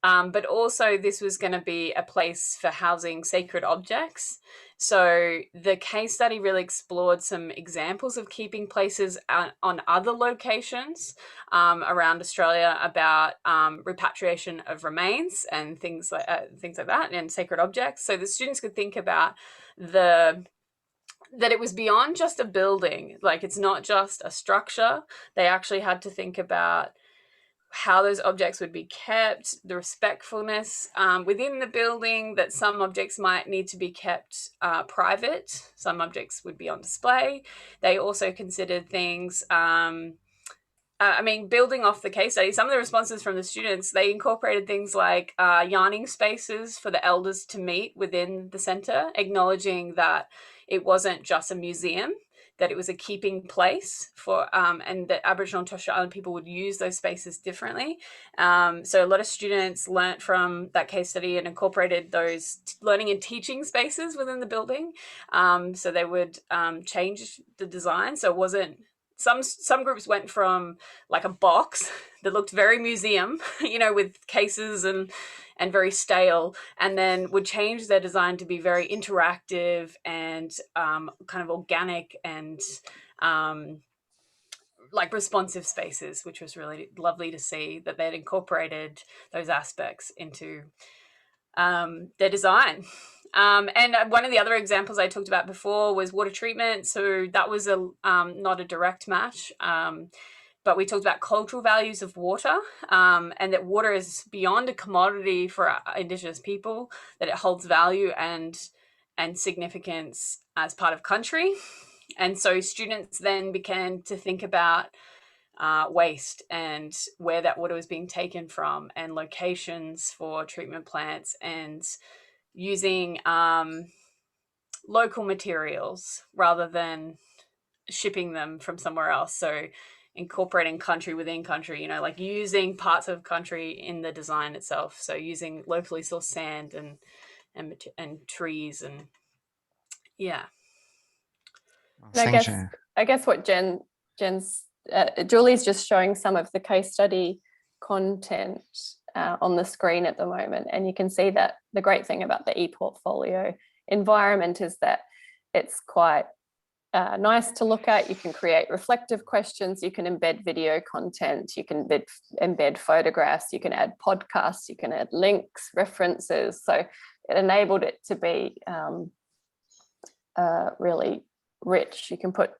Speaker 2: But also this was going to be a place for housing sacred objects. So the case study really explored some examples of keeping places on other locations around Australia, about repatriation of remains and things like that, and sacred objects. So the students could think about that it was beyond just a building. Like, it's not just a structure. They actually had to think about how those objects would be kept, the respectfulness within the building, that some objects might need to be kept private, some objects would be on display. They also considered things, I mean, building off the case study, some of the responses from the students, they incorporated things like yarning spaces for the elders to meet within the centre, acknowledging that it wasn't just a museum, that it was a keeping place for, and that Aboriginal and Torres Strait Island people would use those spaces differently. So a lot of students learnt from that case study and incorporated those learning and teaching spaces within the building. So they would change the design. So it wasn't, some groups went from like a box that looked very museum, you know, with cases and very stale, and then would change their design to be very interactive and kind of organic and like responsive spaces, which was really lovely to see that they'd incorporated those aspects into their design. And one of the other examples I talked about before was water treatment. So that was not a direct match, but we talked about cultural values of water, and that water is beyond a commodity for Indigenous people, that it holds value and significance as part of country. And so students then began to think about waste and where that water was being taken from, and locations for treatment plants, and using local materials rather than shipping them from somewhere else. So incorporating country within country, you know, like using parts of country in the design itself. So using locally sourced sand and trees, and yeah.
Speaker 1: And I guess what Jen's Julie's just showing some of the case study content on the screen at the moment, and you can see that the great thing about the ePortfolio environment is that it's quite nice to look at. You can create reflective questions, you can embed video content, you can embed photographs, you can add podcasts, you can add links, references. So it enabled it to be really rich. You can put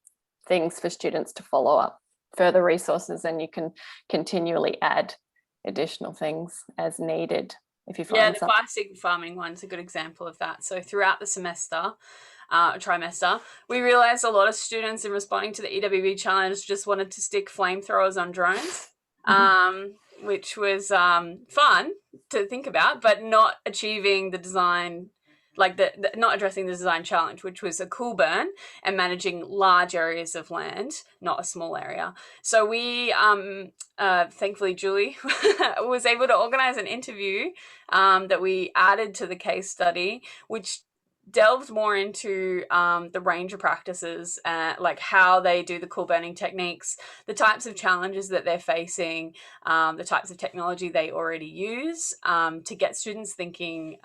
Speaker 1: things for students to follow up, further resources, and you can continually add additional things as needed. if you find
Speaker 2: Yeah, the
Speaker 1: something.
Speaker 2: bicycle farming one's a good example of that. So throughout the semester, trimester, we realized a lot of students in responding to the EWB challenge just wanted to stick flamethrowers on drones, which was fun to think about, but not achieving the design, like not addressing the design challenge, which was a cool burn and managing large areas of land, not a small area. So we, thankfully, Julie was able to organize an interview that we added to the case study, which delved more into the range of practices, like how they do the cool burning techniques, the types of challenges that they're facing, the types of technology they already use, to get students thinking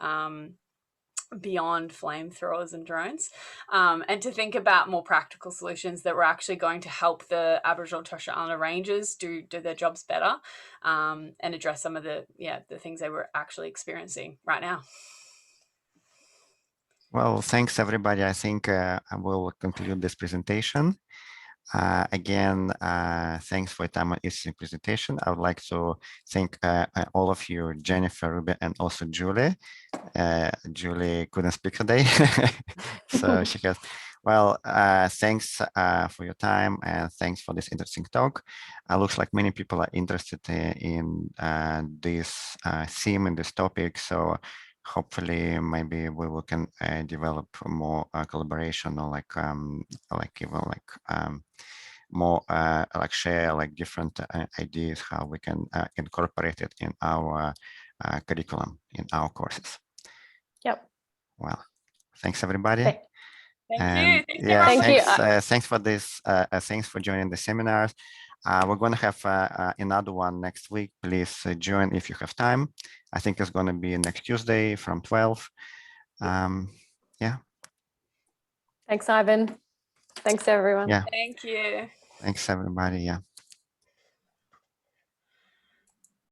Speaker 2: beyond flamethrowers and drones, and to think about more practical solutions that were actually going to help the Aboriginal and Torres Strait Islander Rangers do their jobs better, and address some of the things they were actually experiencing right now.
Speaker 3: Well, thanks everybody. I think I will conclude this presentation. Again, thanks for your time on this presentation. I would like to thank all of you, Jennifer, Ruby, and also Julie. Julie couldn't speak today, so she has. Well, thanks for your time and thanks for this interesting talk. Looks like many people are interested in this theme and this topic, so hopefully maybe we can develop more collaboration or more like share like different ideas how we can incorporate it in our curriculum, in our courses.
Speaker 1: Yep.
Speaker 3: Well, thanks everybody.
Speaker 1: Okay.
Speaker 2: Thank you.
Speaker 3: Yeah,
Speaker 1: Thank
Speaker 3: thanks for this. Thanks for joining the seminars. We're going to have another one next week. Please join if you have time. I think it's going to be next Tuesday from 12. Yeah.
Speaker 1: Thanks, Ivan. Thanks, everyone.
Speaker 3: Yeah.
Speaker 2: Thank you.
Speaker 3: Thanks, everybody. Yeah.